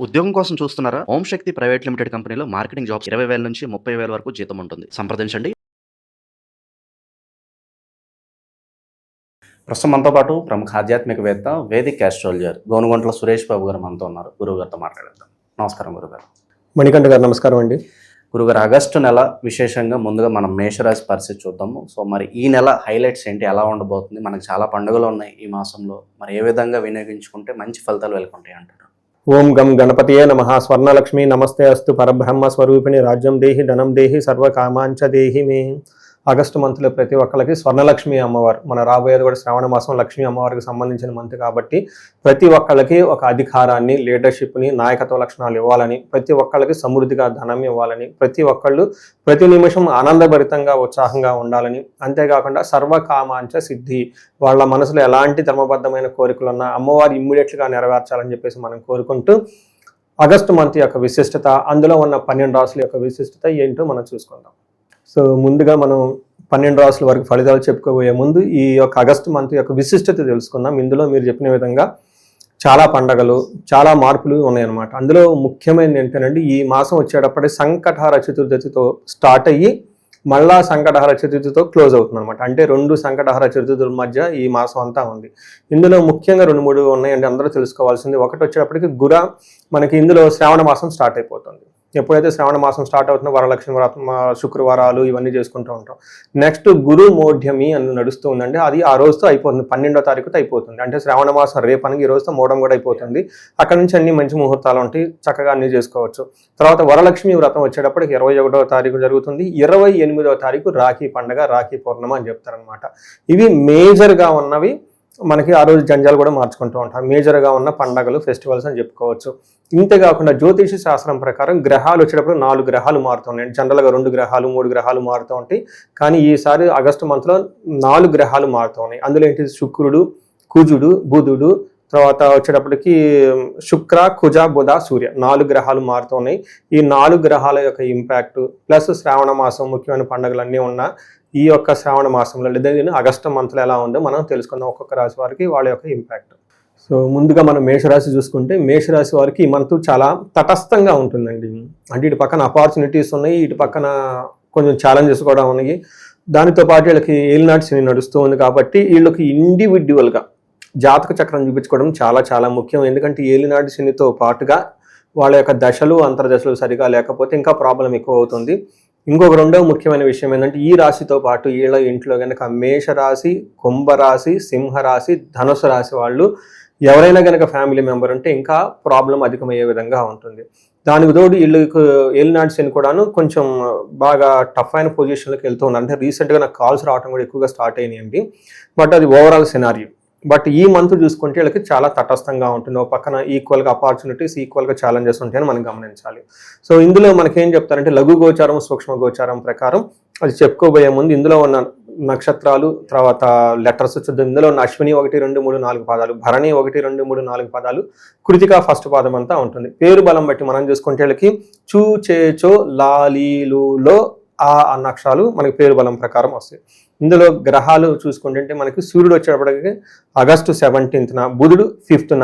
ఉద్యోగం కోసం చూస్తున్నారా? ఓం శక్తి ప్రైవేట్ లిమిటెడ్ కంపెనీలో మార్కెటింగ్ జాబ్స్ 20,000 నుంచి 30,000 వరకు జీతం ఉంటుంది. సంప్రదించండి. ప్రస్తుతం మనతో పాటు ప్రముఖ ఆధ్యాత్మికవేత్త, వేదిక్ ఆస్ట్రాలజర్ గోనుగొంట్ల సురేష్ బాబు గారు మనతో ఉన్నారు. గురువు గారితో మాట్లాడేద్దాం. నమస్కారం గురుగారు. మణికంఠ గారు నమస్కారం అండి. గురుగారు, ఆగస్టు నెల విశేషంగా ముందుగా మనం మేషరాశి పరిస్థితి చూద్దాము. సో మరి ఈ నెల హైలైట్స్ ఏంటి, ఎలా ఉండబోతుంది? మనకు చాలా పండుగలు ఉన్నాయి ఈ మాసంలో. మరి ఏ విధంగా వినియోగించుకుంటే మంచి ఫలితాలు వెలుకుంటాయి అంటారు? ఓం గం గణపతియే నమః. స్వర్ణలక్ష్మి నమస్తే అస్తు. పరబ్రహ్మ స్వరూపిణి రాజ్యం దేహి ధనం దేహి సర్వకామాంచ దేహి మే. ఆగస్టు మంత్లో ప్రతి ఒక్కరికి స్వర్ణలక్ష్మి అమ్మవారు, మన రాబోయేది కూడా శ్రావణ మాసం లక్ష్మీ అమ్మవారికి సంబంధించిన మంత్ కాబట్టి ప్రతి ఒక్కళ్ళకి ఒక అధికారాన్ని, లీడర్షిప్ని, నాయకత్వ లక్షణాలు ఇవ్వాలని, ప్రతి ఒక్కళ్ళకి సమృద్ధిగా ధనం ఇవ్వాలని, ప్రతి ఒక్కళ్ళు ప్రతి నిమిషం ఆనందభరితంగా ఉత్సాహంగా ఉండాలని, అంతేకాకుండా సర్వకామాంచ సిద్ధి, వాళ్ళ మనసులో ఎలాంటి ధర్మబద్ధమైన కోరికలున్నా అమ్మవారు ఇమ్మీడియట్గా నెరవేర్చాలని చెప్పేసి మనం కోరుకుంటూ ఆగస్టు మంత్ యొక్క విశిష్టత, అందులో ఉన్న 12 రాసుల యొక్క విశిష్టత ఏంటో మనం చూసుకుందాం. సో ముందుగా మనం 12 రాసుల వరకు ఫలితాలు చెప్పుకోబోయే ముందు ఈ యొక్క ఆగస్టు మంత్ యొక్క విశిష్టత తెలుసుకుందాం. ఇందులో మీరు చెప్పిన విధంగా చాలా పండగలు, చాలా మార్పులు ఉన్నాయన్నమాట. అందులో ముఖ్యమైనది ఏంటంటే ఈ మాసం వచ్చేటప్పటికి సంకటహర చతుర్దశితో స్టార్ట్ అయ్యి మళ్ళా సంకటహర చతుర్థితో క్లోజ్ అవుతుంది అనమాట. అంటే 2 సంకటహర చతుర్థుల మధ్య ఈ మాసం అంతా ఉంది. ఇందులో ముఖ్యంగా 2-3 ఉన్నాయండి, అందరూ తెలుసుకోవాల్సింది. ఒకటి వచ్చేటప్పటికి మనకి ఇందులో శ్రావణ మాసం స్టార్ట్ అయిపోతుంది. ఎప్పుడైతే శ్రావణ మాసం స్టార్ట్ అవుతుందో వరలక్ష్మి వ్రతం, శుక్రవారాలు ఇవన్నీ చేసుకుంటూ ఉంటాం. నెక్స్ట్ గురు మోఢ్యమి అని నడుస్తూ ఉందండి. అది ఆ రోజుతో అయిపోతుంది, 12వ తారీఖుతో అయిపోతుంది. అంటే శ్రావణ మాసం రేపనికి ఈ రోజుతో మోడం కూడా అయిపోతుంది. అక్కడ నుంచి అన్ని మంచి ముహూర్తాలు ఉంటాయి, చక్కగా అన్ని చేసుకోవచ్చు. తర్వాత వరలక్ష్మి వ్రతం వచ్చేటప్పటికి 21వ తారీఖు జరుగుతుంది. 28వ తారీఖు రాఖీ పండుగ, రాఖీ పౌర్ణమి అని చెప్తారనమాట. ఇవి మేజర్గా ఉన్నవి. మనకి ఆ రోజు జంజాలు కూడా మార్చుకుంటూ ఉంటాం. మేజర్గా ఉన్న పండగలు, ఫెస్టివల్స్ అని చెప్పుకోవచ్చు. ఇంతేకాకుండా జ్యోతిష శాస్త్రం ప్రకారం గ్రహాలు వచ్చేటప్పుడు 4 గ్రహాలు మారుతున్నాయి. జనరల్గా 2 గ్రహాలు 3 గ్రహాలు మారుతూ ఉంటాయి. కానీ ఈసారి ఆగస్టు మంత్లో 4 గ్రహాలు మారుతూ ఉన్నాయి. అందులో ఏంటి, శుక్రుడు, కుజుడు, బుధుడు, తర్వాత వచ్చేటప్పటికి శుక్ర, కుజ, బుధ, సూర్య 4 గ్రహాలు మారుతూ ఉన్నాయి. ఈ 4 గ్రహాల యొక్క ఇంపాక్ట్ ప్లస్ శ్రావణ మాసం ముఖ్యమైన పండుగలన్నీ ఉన్న ఈ యొక్క శ్రావణ మాసంలో లేదా ఆగస్టు మంత్లో ఎలా ఉందో మనం తెలుసుకుందాం. ఒక్కొక్క రాశి వారికి వాళ్ళ యొక్క ఇంపాక్ట్. సో ముందుగా మనం మేషరాశి చూసుకుంటే, మేషరాశి వారికి ఈ మంత్ చాలా తటస్థంగా ఉంటుందండి. అంటే ఇటు పక్కన ఆపర్చునిటీస్ ఉన్నాయి, ఇటు పక్కన కొంచెం ఛాలెంజెస్ కూడా ఉన్నాయి. దానితో పాటు వీళ్ళకి ఏలినాటి శని నడుస్తూ ఉంది కాబట్టి వీళ్ళకి ఇండివిడ్యువల్గా జాతక చక్రం చూపించుకోవడం చాలా చాలా ముఖ్యం. ఎందుకంటే ఏలినాటి శనితో పాటుగా వాళ్ళ యొక్క దశలు, అంతర్దశలు సరిగా లేకపోతే ఇంకా ప్రాబ్లం ఎక్కువ అవుతుంది. ఇంకొక రెండవ ముఖ్యమైన విషయం ఏంటంటే, ఈ రాశితో పాటు వీళ్ళ ఇంట్లో కనుక మేషరాశి, కుంభరాశి, సింహరాశి, ధనుసు రాశి వాళ్ళు ఎవరైనా కనుక ఫ్యామిలీ మెంబర్ ఉంటే ఇంకా ప్రాబ్లం అధికమయ్యే విధంగా ఉంటుంది. దానికి తోడు వీళ్ళకి ఏలినాటి శని కూడాను కొంచెం బాగా టఫ్ అయిన పొజిషన్లోకి వెళ్తూ ఉన్నారు. అంటే రీసెంట్గా నాకు కాల్స్ రావడం కూడా ఎక్కువగా స్టార్ట్ అయినాయండి. బట్ అది ఓవరాల్ సినారియో. బట్ ఈ మంత్ చూసుకుంటే వీళ్ళకి చాలా తటస్థంగా ఉంటుంది. ఒక పక్కన ఈక్వల్గా ఆపర్చునిటీస్, ఈక్వల్గా ఛాలెంజెస్ ఉంటాయని మనం గమనించాలి. సో ఇందులో మనకేం చెప్తారంటే లఘు గోచారం, సూక్ష్మ గోచారం ప్రకారం అది చెప్పుకోబోయే ముందు ఇందులో ఉన్న నక్షత్రాలు, తర్వాత లెటర్స్ చూద్దాం. ఇందులో ఉన్న అశ్విని 1, 2, 3, 4 పాదాలు, భరణి 1, 2, 3, 4 పాదాలు, కృతిక ఫస్ట్ పాదం అంతా ఉంటుంది. పేరు బలం బట్టి మనం చూసుకుంటే వీళ్ళకి చూ, చే, చో, లాలీలులో ఆ అన్న అక్షరాలు మనకి పేరు బలం ప్రకారం వస్తాయి. ఇందులో గ్రహాలు చూసుకుంటే మనకి సూర్యుడు వచ్చేటప్పటికి ఆగస్టు 17న, బుధుడు 5న,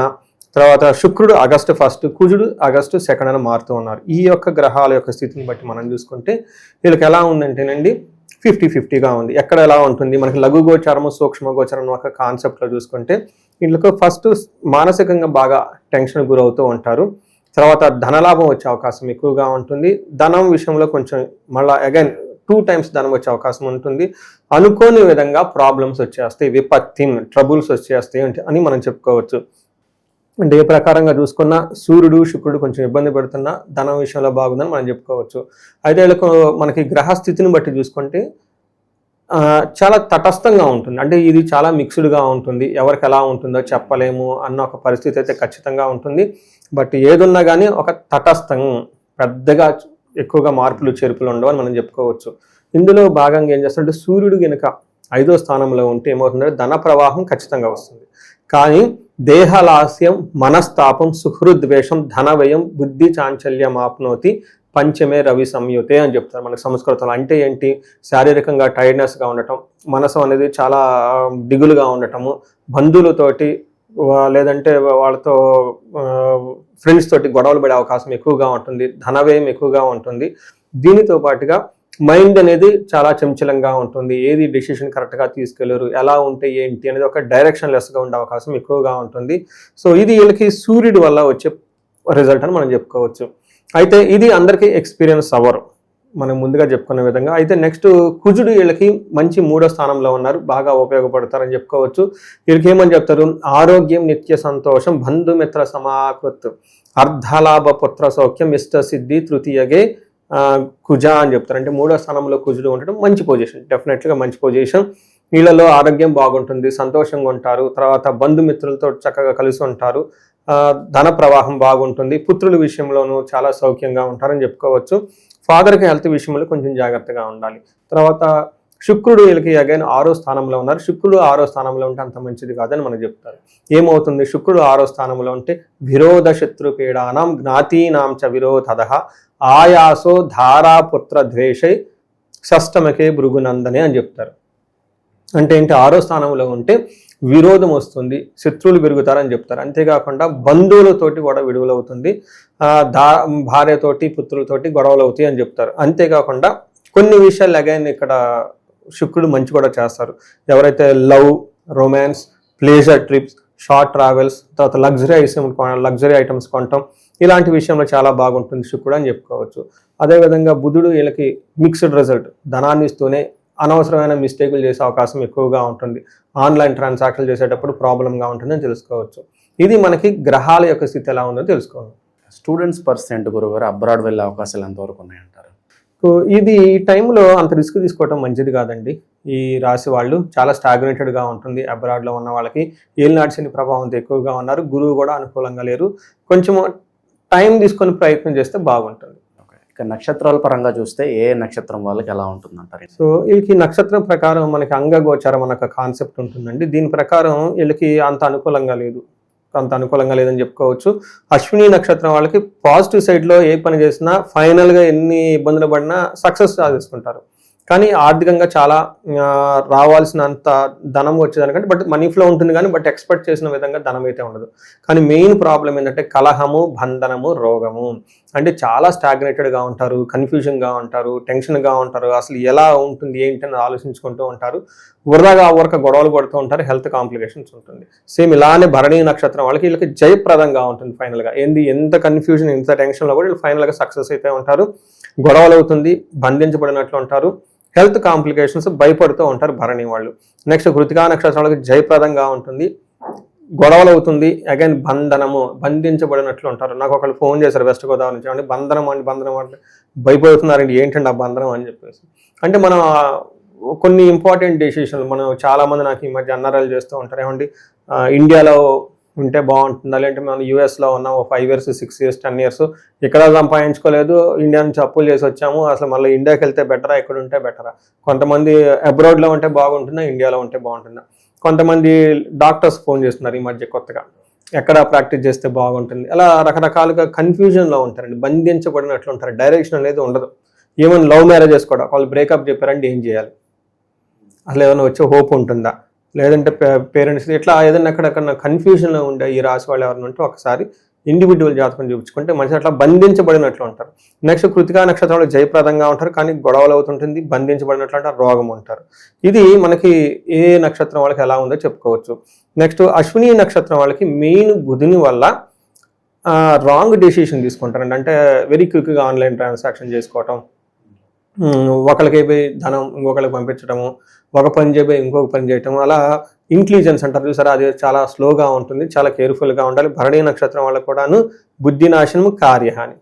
తర్వాత శుక్రుడు ఆగస్టు 1, కుజుడు ఆగస్టు 2న మారుతూ ఉన్నారు. ఈ యొక్క గ్రహాల యొక్క స్థితిని బట్టి మనం చూసుకుంటే వీళ్ళకి ఎలా ఉందంటేనండి 50-50గా ఉంది. ఎక్కడ ఎలా ఉంటుంది, మనకి లఘు గోచారము, సూక్ష్మ గోచారం ఒక కాన్సెప్ట్లో చూసుకుంటే వీళ్ళకి ఫస్ట్ మానసికంగా బాగా టెన్షన్ గురవుతూ ఉంటారు. తర్వాత ధనలాభం వచ్చే అవకాశం ఎక్కువగా ఉంటుంది. ధనం విషయంలో కొంచెం మళ్ళీ అగైన్ 2 times ధనం వచ్చే అవకాశం ఉంటుంది. అనుకోని విధంగా ప్రాబ్లమ్స్ వచ్చేస్తాయి, విపత్తి, ట్రబుల్స్ వచ్చేస్తాయి అని మనం చెప్పుకోవచ్చు. అంటే ఏ ప్రకారంగా చూసుకున్నా సూర్యుడు, శుక్రుడు కొంచెం ఇబ్బంది పెడుతున్నా ధనం విషయంలో బాగుందని మనం చెప్పుకోవచ్చు. అయితే వీళ్ళకు మనకి గ్రహస్థితిని బట్టి చూసుకుంటే చాలా తటస్థంగా ఉంటుంది. అంటే ఇది చాలా మిక్స్డ్గా ఉంటుంది, ఎవరికి ఎలా ఉంటుందో చెప్పలేము అన్న ఒక పరిస్థితి అయితే ఖచ్చితంగా ఉంటుంది. బట్ ఏదున్నా కానీ ఒక తటస్థం, పెద్దగా ఎక్కువగా మార్పులు చేర్పులు ఉండవు అని మనం చెప్పుకోవచ్చు. ఇందులో భాగంగా ఏం చేస్తుంటే సూర్యుడు కనుక 5వ స్థానంలో ఉంటే ఏమవుతుందంటే ధన ప్రవాహం ఖచ్చితంగా వస్తుంది. కానీ దేహలాస్యం, మనస్తాపం, సుహృద్వేషం, ధనవ్యయం, బుద్ధి చాంచల్యం ఆప్నోతి, పంచమే రవి సంయుతే అని చెప్తారు మనకి సంస్కృతంలో. అంటే ఏంటి, శారీరకంగా టైర్డ్నెస్గా ఉండటం, మనసు అనేది చాలా దిగులుగా ఉండటము, బంధువులతోటి లేదంటే వాళ్ళతో ఫ్రెండ్స్ తోటి గొడవలు పడే అవకాశం ఎక్కువగా ఉంటుంది, ధనవ్యయం ఎక్కువగా ఉంటుంది. దీనితో పాటుగా మైండ్ అనేది చాలా చంచలంగా ఉంటుంది, ఏది డెసిషన్ కరెక్ట్గా తీసుకెళ్లరు, ఎలా ఉంటే ఏంటి అనేది ఒక డైరెక్షన్ లెస్గా ఉండే అవకాశం ఎక్కువగా ఉంటుంది. సో ఇది వీళ్ళకి సూర్యుడి వల్ల వచ్చే రిజల్ట్ అని మనం చెప్పుకోవచ్చు. అయితే ఇది అందరికీ ఎక్స్పీరియన్స్ అవ్వరు మనం ముందుగా చెప్పుకున్న విధంగా. అయితే నెక్స్ట్ కుజుడు వీళ్ళకి మంచి 3వ స్థానంలో ఉన్నారు, బాగా ఉపయోగపడతారని చెప్పుకోవచ్చు. వీళ్ళకి ఏమని చెప్తారు, ఆరోగ్యం, నిత్య సంతోషం, బంధుమిత్ర సమాకృత్, అర్ధలాభ, పుత్ర సౌఖ్యం, ఇష్ట సిద్ధి, తృతీయగే కుజ అని చెప్తారు. అంటే 3వ స్థానంలో కుజుడు ఉండడం మంచి పొజిషన్, డెఫినెట్గా మంచి పొజిషన్. వీళ్ళలో ఆరోగ్యం బాగుంటుంది, సంతోషంగా ఉంటారు, తర్వాత బంధుమిత్రులతో చక్కగా కలిసి ఉంటారు, ధన ప్రవాహం బాగుంటుంది, పుత్రుల విషయంలోనూ చాలా సౌఖ్యంగా ఉంటారని చెప్పుకోవచ్చు. ఫాదర్కి హెల్త్ విషయంలో కొంచెం జాగ్రత్తగా ఉండాలి. తర్వాత శుక్రుడు వీళ్ళకి అగైన్ 6వ స్థానంలో ఉన్నారు. శుక్రుడు 6వ స్థానంలో ఉంటే అంత మంచిది కాదని మనకు చెప్తారు. ఏమవుతుంది, శుక్రుడు 6వ స్థానంలో ఉంటే విరోధ శత్రుపీడానాం జ్ఞాతీనాం చ విరోధదః ఆయాసో ధారాపుత్ర ద్వేషై షష్టమకే భృగునందనే అని చెప్తారు. అంటే ఏంటి, 6వ స్థానంలో ఉంటే విరోధం వస్తుంది, శత్రువులు పెరుగుతారని చెప్తారు. అంతేకాకుండా బంధువులతోటి కూడా విడుదలవుతుంది, భార్యతోటి పుత్రులతోటి గొడవలు అవుతాయి అని చెప్తారు. అంతేకాకుండా కొన్ని విషయాలు అగైన్ ఇక్కడ శుక్రుడు మంచి కూడా చేస్తారు. ఎవరైతే love, romance, pleasure trips, short travels, తర్వాత లగ్జరీ ఐటమ్స్ కొనటం, ఇలాంటి విషయంలో చాలా బాగుంటుంది శుక్రుడు అని చెప్పుకోవచ్చు. అదేవిధంగా బుధుడు వీళ్ళకి మిక్స్డ్ రిజల్ట్, ధనాన్ని ఇస్తూనే అనవసరమైన మిస్టేకులు చేసే అవకాశం ఎక్కువగా ఉంటుంది, ఆన్లైన్ ట్రాన్సాక్షన్లు చేసేటప్పుడు ప్రాబ్లంగా ఉంటుందని తెలుసుకోవచ్చు. ఇది మనకి గ్రహాల యొక్క స్థితి ఎలా ఉందో తెలుసుకోవాలి. స్టూడెంట్స్ పర్సెంట్ గురుగారు అబ్రాడ్ వెళ్ళే అవకాశాలు ఎంతవరకు ఉన్నాయంటారు? సో ఇది ఈ టైంలో అంత రిస్క్ తీసుకోవడం మంచిది కాదండి. ఈ రాశి వాళ్ళు చాలా స్టాగ్నేటెడ్గా ఉంటుంది. అబ్రాడ్లో ఉన్న వాళ్ళకి ఏలినాటి శని ప్రభావంతో ఎక్కువగా ఉన్నారు, గురువు కూడా అనుకూలంగా లేరు. కొంచెం టైం తీసుకొని ప్రయత్నం చేస్తే బాగుంటుంది. ఇక నక్షత్రాల పరంగా చూస్తే ఏ నక్షత్రం వాళ్ళకి ఎలా ఉంటుంది అంటారు? సో వీళ్ళకి నక్షత్రం ప్రకారం మనకి అంగగోచారం అన్న ఒక కాన్సెప్ట్ ఉంటుందండి. దీని ప్రకారం వీళ్ళకి అంత అనుకూలంగా లేదని చెప్పుకోవచ్చు. అశ్విని నక్షత్రం వాళ్ళకి పాజిటివ్ సైడ్లో ఏ పని చేసినా ఫైనల్గా ఎన్ని ఇబ్బందులు పడినా సక్సెస్ సాధిస్తుంటారు. కానీ ఆర్థికంగా చాలా రావాల్సినంత ధనం వచ్చేదానికంటే బట్ మనీ ఫ్లో ఉంటుంది కానీ బట్ ఎక్స్పెక్ట్ చేసిన విధంగా ధనం అయితే ఉండదు. కానీ మెయిన్ ప్రాబ్లం ఏంటంటే కలహము, బంధనము, రోగము. అంటే చాలా స్టాగ్నేటెడ్గా ఉంటారు, కన్ఫ్యూజన్గా ఉంటారు, టెన్షన్గా ఉంటారు, అసలు ఎలా ఉంటుంది ఏంటి అని ఆలోచించుకుంటూ ఉంటారు, వృధాగా గొడవలు పడుతూ ఉంటారు, హెల్త్ కాంప్లికేషన్స్ ఉంటుంది. సేమ్ ఇలానే భరణి నక్షత్రం వాళ్ళకి వీళ్ళకి జయప్రదంగా ఉంటుంది. ఫైనల్గా ఎంత కన్ఫ్యూజన్, ఎంత టెన్షన్లో కూడా వీళ్ళు ఫైనల్గా సక్సెస్ అయితే ఉంటారు. గొడవలు అవుతుంది, బంధించబడినట్లు ఉంటారు, హెల్త్ కాంప్లికేషన్స్ భయపడుతూ ఉంటారు భరణి వాళ్ళు. నెక్స్ట్ కృతికా నక్షత్రం వాళ్ళకి జయప్రదంగా ఉంటుంది, గొడవలు అవుతుంది, అగైన్ బంధనము, బంధించబడినట్లు ఉంటారు. నాకు ఒకళ్ళు ఫోన్ చేశారు వెస్ట్ గోదావరి నుంచి, అంటే బంధనం అంటే భయపడుతున్నారండి, ఏంటండి ఆ బంధనం అని చెప్పేసి. అంటే మనం కొన్ని ఇంపార్టెంట్ డెసిషన్లు మనం చాలామంది నాకు ఈ మధ్య అన్నరాలు చేస్తూ ఉంటారు, ఏమండి ఇండియాలో ఉంటే బాగుంటుందా, లేదంటే మనం యూఎస్లో ఉన్నాం 5 years 6 years 10 years ఇక్కడ సంపాదించుకోలేదు, ఇండియా నుంచి అప్పులు చేసి వచ్చాము, అసలు మళ్ళీ ఇండియాకి వెళ్తే బెటరా, ఎక్కడ ఉంటే బెటరా, కొంతమంది అబ్రాడ్లో ఉంటే బాగుంటుందా, ఇండియాలో ఉంటే బాగుంటుందా, కొంతమంది డాక్టర్స్ ఫోన్ చేస్తున్నారు ఈ మధ్య కొత్తగా, ఎక్కడ ప్రాక్టీస్ చేస్తే బాగుంటుంది, అలా రకరకాలుగా కన్ఫ్యూజన్లో ఉంటారండి, బంధించబడినట్లు ఉంటారు, డైరెక్షన్ అనేది ఉండదు. ఏమైనా లవ్ మ్యారేజెస్ కూడా వాళ్ళు బ్రేకప్ చెప్పారంటే ఏం చేయాలి, అసలు ఏమైనా వచ్చే హోప్ ఉంటుందా, లేదంటే పేరెంట్స్ ఇట్లా ఏదైనా అక్కడక్కడ కన్ఫ్యూజన్లో ఉండే ఈ రాశి వాళ్ళు ఎవరైనా ఉంటే ఒకసారి ఇండివిజువల్ జాతకం చూపించుకుంటే మనిషి అట్లా బంధించబడినట్లు ఉంటారు. నెక్స్ట్ కృతికా నక్షత్రంలో జయప్రదంగా ఉంటారు, కానీ గొడవలు అవుతుంటుంది, బంధించబడినట్లు అంటారు, రోగం ఉంటారు. ఇది మనకి ఏ నక్షత్రం వాళ్ళకి ఎలా ఉందో చెప్పుకోవచ్చు. నెక్స్ట్ అశ్విని నక్షత్రం వాళ్ళకి మెయిన్ బుధుని వల్ల రాంగ్ డెసిషన్ తీసుకుంటారండి. అంటే వెరీ క్విక్గా ఆన్లైన్ ట్రాన్సాక్షన్ చేసుకోవటం, ఒకరికి పోయి ధనం ఇంకొకరికి పంపించడము, ఒక పని చేయబోయి ఇంకొక పని చేయటం, అలా ఇంటెలిజెన్స్ అంటారు చూసారా, అది చాలా స్లోగా ఉంటుంది, చాలా కేర్ఫుల్గా ఉండాలి. భరణి నక్షత్రం వాళ్ళకు కూడాను బుద్ధి నాశనము, కార్యహాని,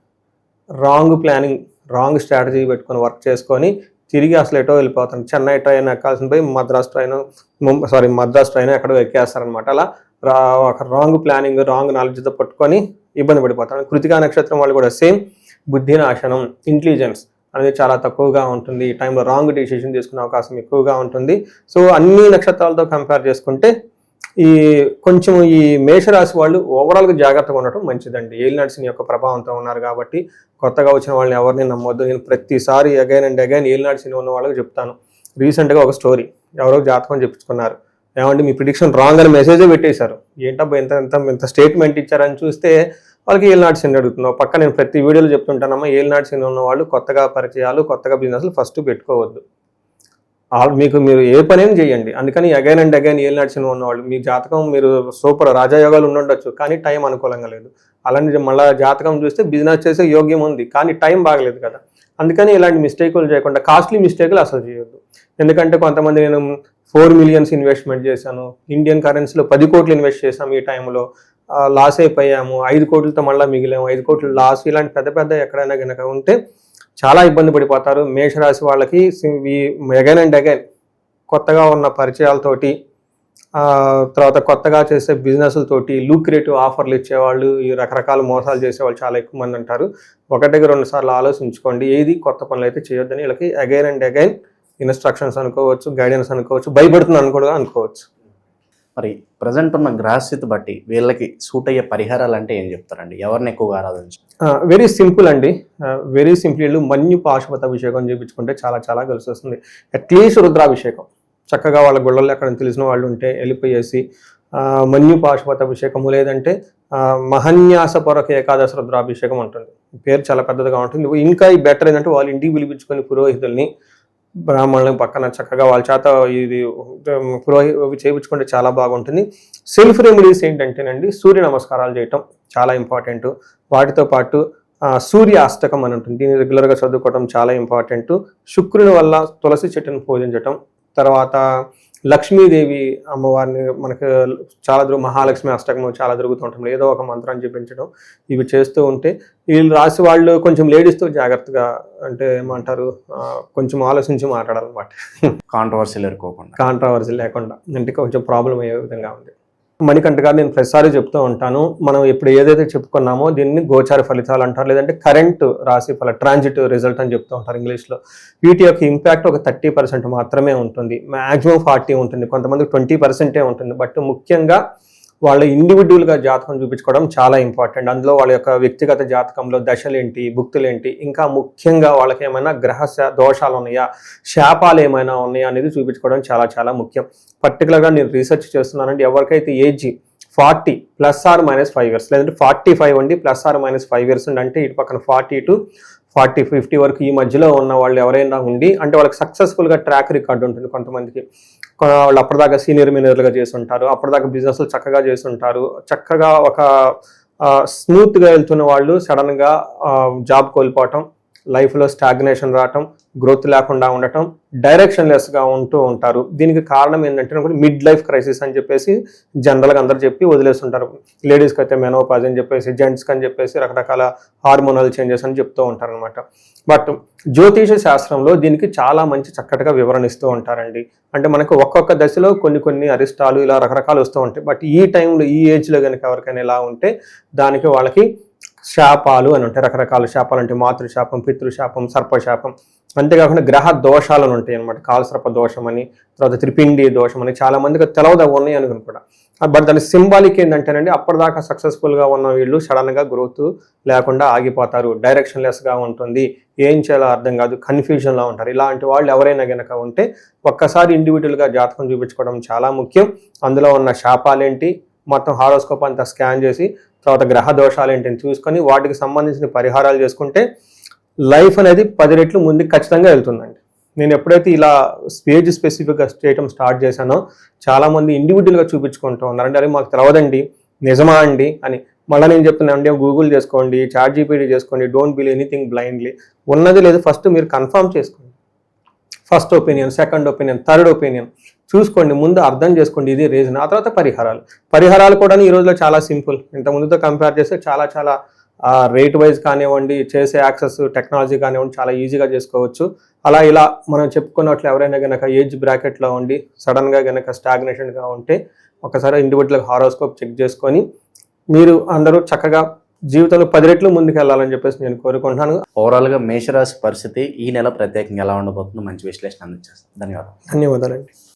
రాంగ్ ప్లానింగ్, రాంగ్ స్ట్రాటజీ పెట్టుకొని వర్క్ చేసుకొని తిరిగి అసలు ఎటో వెళ్ళిపోతారు. చెన్నై ట్రైన్ ఎక్కాల్సిన పోయి మద్రాస్ ట్రైన్ ఎక్కడో ఎక్కేస్తారనమాట. అలా ఒక రాంగ్ ప్లానింగ్, రాంగ్ నాలెడ్జ్తో పట్టుకొని ఇబ్బంది పడిపోతారు. కృతికా నక్షత్రం వాళ్ళు కూడా సేమ్ బుద్ధి నాశనం, ఇంటెలిజెన్స్ అనేది చాలా తక్కువగా ఉంటుంది. ఈ టైంలో రాంగ్ డెసిషన్ తీసుకునే అవకాశం ఎక్కువగా ఉంటుంది. సో అన్ని నక్షత్రాలతో కంపేర్ చేసుకుంటే కొంచెం ఈ మేషరాశి వాళ్ళు ఓవరాల్గా జాగ్రత్తగా ఉండటం మంచిదండి. ఏలినాటి శని యొక్క ప్రభావంతో ఉన్నారు కాబట్టి కొత్తగా వచ్చిన వాళ్ళని ఎవరిని నమ్మొద్దు. నేను ప్రతిసారి అగైన్ అండ్ అగైన్ ఏలినాటి శని ఉన్న వాళ్ళకి చెప్తాను. రీసెంట్గా ఒక స్టోరీ, ఎవరో జాతకం చెప్పించుకున్నారు, ఏమంటే మీ ప్రిడిక్షన్ రాంగ్ అని మెసేజే పెట్టేశారు. ఏంటబ్బా ఎంత స్టేట్మెంట్ ఇచ్చారని చూస్తే వాళ్ళకి ఏలినాటి శని అడుగుతున్నావు. పక్క నేను ప్రతి వీడియోలో చెప్తుంటానమ్మా, ఏలినాటి శని ఉన్న వాళ్ళు కొత్తగా పరిచయాలు, కొత్తగా బిజినెస్లు ఫస్ట్ పెట్టుకోవద్దు. మీరు ఏ పనేం చేయండి, అందుకని అగైన్ అండ్ అగైన్ ఏలినాటి శని ఉన్నవాళ్ళు మీ జాతకం మీరు సూపర్ రాజయోగాలు ఉండొచ్చు, కానీ టైం అనుకూలంగా లేదు. అలాంటి మళ్ళీ జాతకం చూస్తే బిజినెస్ చేసే యోగ్యం ఉంది, కానీ టైం బాగలేదు కదా. అందుకని ఇలాంటి మిస్టేకులు చేయకుండా కాస్ట్లీ మిస్టేకులు అసలు చేయొద్దు. ఎందుకంటే కొంతమంది నేను 4 million ఇన్వెస్ట్మెంట్ చేశాను, ఇండియన్ కరెన్సీలో 10 కోట్లు ఇన్వెస్ట్ చేశాము, ఈ టైంలో లాస్ అయిపోయాము, 5 కోట్లతో మళ్ళీ మిగిలాము, 5 కోట్లు లాస్. ఇలాంటి పెద్ద పెద్ద ఎక్కడైనా కనుక ఉంటే చాలా ఇబ్బంది పడిపోతారు. మేషరాశి వాళ్ళకి అగైన్ అండ్ అగైన్ కొత్తగా ఉన్న పరిచయాలతోటి, తర్వాత కొత్తగా చేసే బిజినెస్లతోటి లూక్రేటివ్ ఆఫర్లు ఇచ్చేవాళ్ళు, ఈ రకరకాల మోసాలు చేసేవాళ్ళు చాలా ఎక్కువ మంది ఉంటారు. 1-2 సార్లు ఆలోచించుకోండి, ఏది కొత్త పనులు అయితే చేయొద్దని. వీళ్ళకి అగైన్ అండ్ అగైన్ ఇన్స్ట్రక్షన్స్ అనుకోవచ్చు, గైడెన్స్ అనుకోవచ్చు, భయపడుతున్నాను కూడా అనుకోవచ్చు. మరి ప్రజెంట్ ఉన్న గ్రహస్థితి బట్టి వీళ్ళకి సూట్ అయ్యే పరిహారాలు అంటే ఏం చెప్తారండి? ఎవరిని ఎక్కువగా ఆరాధించాలి? వెరీ సింపుల్ అండి, వెరీ సింపుల్. వీళ్ళు మన్యు పాశుపత అభిషేకం చేయించుకుంటే చాలా చాలా కలిసి వస్తుంది. అట్లీస్ట్ రుద్రాభిషేకం చక్కగా వాళ్ళ గుళ్ళల్లో ఎక్కడ తెలిసిన వాళ్ళు ఉంటే వెళ్ళిపోయేసి మన్యు పాశుపత అభిషేకము, లేదంటే మహన్యాసపరక ఏకాదశ రుద్రాభిషేకం ఉంటుంది. పేరు చాలా పెద్దదిగా ఉంటుంది. ఇంకా ఈ బెటర్ ఏంటంటే వాళ్ళు ఇంటికి పిలిపించుకొని పురోహితుల్ని, బ్రాహ్మణులను పక్కన చక్కగా వాళ్ళ చేత ఇది చేయించుకుంటే చాలా బాగుంటుంది. సెల్ఫ్ రెమెడీస్ ఏంటంటేనండి, సూర్య నమస్కారాలు చేయటం చాలా ఇంపార్టెంట్. వాటితో పాటు సూర్య అష్టకం అని ఉంటుంది, దీన్ని రెగ్యులర్గా చదువుకోవడం చాలా ఇంపార్టెంట్. శుక్రుని వల్ల తులసి చెట్టును పూజించటం, తర్వాత లక్ష్మీదేవి అమ్మవారిని మనకు చాలా మహాలక్ష్మి అష్టకం చాలా జరుగుతుంటుంది, ఏదో ఒక మంత్రాన్ని చెప్పించడం, ఇవి చేస్తూ ఉంటే వీళ్ళు రాసి వాళ్ళు కొంచెం లేడీస్తో జాగ్రత్తగా, అంటే ఏమంటారు, కొంచెం ఆలోచించి మాట్లాడాలన్నమాట. కాంట్రవర్సీ లేకుండా, అంటే కొంచెం ప్రాబ్లం అయ్యే విధంగా ఉంది. మణికంఠ గారు నేను ప్రతిసారి చెప్తూ ఉంటాను, మనం ఇప్పుడు ఏదైతే చెప్పుకున్నామో దీన్ని గోచార ఫలితాలు అంటారు, లేదంటే కరెంట్ రాశి ఫల ట్రాన్జిట్ రిజల్ట్ అని చెప్తూ ఉంటారు ఇంగ్లీష్లో. వీటి యొక్క ఇంపాక్ట్ ఒక 30% మాత్రమే ఉంటుంది, మ్యాక్సిమం 40 ఉంటుంది, కొంతమందికి 20% ఉంటుంది. బట్ ముఖ్యంగా వాళ్ళ ఇండివిజువల్గా జాతకం చూపించుకోవడం చాలా ఇంపార్టెంట్. అందులో వాళ్ళ యొక్క వ్యక్తిగత జాతకంలో దశలేంటి, భుక్తులేంటి, ఇంకా ముఖ్యంగా వాళ్ళకి ఏమైనా గ్రహ దోషాలు ఉన్నాయా, శాపాలు ఏమైనా ఉన్నాయా అనేది చూపించుకోవడం చాలా చాలా ముఖ్యం. పర్టికులర్గా నేను రీసెర్చ్ చేస్తున్నానండి, ఎవరికైతే ఏజ్ 40 ± 5 years, లేదంటే 45 అండి ± 5 years అంటే ఇటు పక్కన 40 to 40-50 వరకు ఈ మధ్యలో ఉన్న వాళ్ళు ఎవరైనా ఉండి, అంటే వాళ్ళకి సక్సెస్ఫుల్గా ట్రాక్ రికార్డు ఉంటుంది. కొంతమందికి వాళ్ళు అప్పటిదాకా సీనియర్ మేనేజర్లుగా చేస్తుంటారు, అప్పటిదాకా బిజినెస్లు చక్కగా చేస్తుంటారు, చక్కగా ఒక స్మూత్గా వెళ్తున్న వాళ్ళు సడన్గా జాబ్ కోల్పోవటం, లైఫ్లో స్టాగ్నేషన్ రావటం, గ్రోత్ లేకుండా ఉండటం, డైరెక్షన్ లెస్గా ఉంటూ ఉంటారు. దీనికి కారణం ఏంటంటే మిడ్ లైఫ్ క్రైసిస్ అని చెప్పేసి జనరల్గా అందరు చెప్పి వదిలేస్తుంటారు. లేడీస్కి అయితే మెనోపాజ్ అని చెప్పేసి, జెంట్స్కి అని చెప్పేసి రకరకాల హార్మోనల్ చేంజెస్ అని చెప్తూ ఉంటారు అనమాట. బట్ జ్యోతిష శాస్త్రంలో దీనికి చాలా మంచి చక్కటిగా వివరణ ఇస్తూ ఉంటారండి. అంటే మనకు ఒక్కొక్క దశలో కొన్ని అరిష్టాలు ఇలా రకరకాలు వస్తూ ఉంటాయి. బట్ ఈ టైంలో ఈ ఏజ్లో కనుక ఎవరికైనా ఇలా ఉంటే దానికి వాళ్ళకి శాపాలు అని ఉంటాయి. రకరకాల శాపాలు అంటే మాతృశాపం, పితృశాపం, సర్పశాపం, అంతేకాకుండా గ్రహ దోషాలు అని ఉంటాయి అనమాట. కాలసర్ప దోషం అని, తర్వాత త్రిపిండి దోషం అని, చాలా మందికి తెలవదా ఉన్నాయి అనుకుని కూడా. బట్ దాని సింబాలిక్ ఏంటంటేనండి, అప్పటిదాకా సక్సెస్ఫుల్గా ఉన్న వీళ్ళు సడన్గా గ్రోత్ లేకుండా ఆగిపోతారు, డైరెక్షన్ లెస్గా ఉంటుంది, ఏం చేయాలో అర్థం కాదు, కన్ఫ్యూజన్లో ఉంటారు. ఇలాంటి వాళ్ళు ఎవరైనా కనుక ఉంటే ఒక్కసారి ఇండివిజువల్గా జాతకం చూపించుకోవడం చాలా ముఖ్యం. అందులో ఉన్న శాపాలేంటి మొత్తం హారోస్కోప్ అంతా స్కాన్ చేసి, తర్వాత గ్రహ దోషాలు ఏంటని చూసుకొని వాటికి సంబంధించిన పరిహారాలు చేసుకుంటే లైఫ్ అనేది 10 రెట్లు ముందుకు ఖచ్చితంగా వెళ్తుందండి. నేను ఎప్పుడైతే ఇలా స్టేజ్ స్పెసిఫిక్గా చేయటం స్టార్ట్ చేశానో చాలామంది ఇండివిజువల్గా చూపించుకుంటూ ఉన్నారు. అంటే అది మాకు తెలవదండి, నిజమా అండి అని. మళ్ళీ నేను చెప్తున్నాను అంటే గూగుల్ చేసుకోండి, చాట్ జీపీటీ చేసుకోండి, డోంట్ బిలీవ్ ఎనీథింగ్ బ్లైండ్లీ. ఉన్నది లేదు ఫస్ట్ మీరు కన్ఫర్మ్ చేసుకోండి. First opinion, second opinion, third opinion చూసుకోండి, ముందు అర్థం చేసుకోండి, ఇది రీజన్. ఆ తర్వాత పరిహారాలు కూడా ఈ రోజులో చాలా సింపుల్. ఇంత ముందుతో కంపేర్ చేస్తే చాలా రేట్ వైజ్ కానివ్వండి, చేసే యాక్సెస్ టెక్నాలజీ కానివ్వండి చాలా ఈజీగా చేసుకోవచ్చు. అలా ఇలా మనం చెప్పుకున్నట్లు ఎవరైనా కనుక ఏజ్ బ్రాకెట్లో ఉండి సడన్గా కనుక స్టాగ్నేషన్గా ఉంటే ఒకసారి ఇండివిజువల్ హారోస్కోప్ చెక్ చేసుకొని మీరు అందరూ చక్కగా జీవితంలో 10 రెట్లు ముందుకు వెళ్ళాలని చెప్పేసి నేను కోరుకుంటున్నాను. ఓవరాల్గా మేషరాశి పరిస్థితి ఈ నెల ప్రత్యేకంగా ఎలా ఉండబోతుందో మంచి విశ్లేషణ అందించేస్తాను. ధన్యవాదాలండి.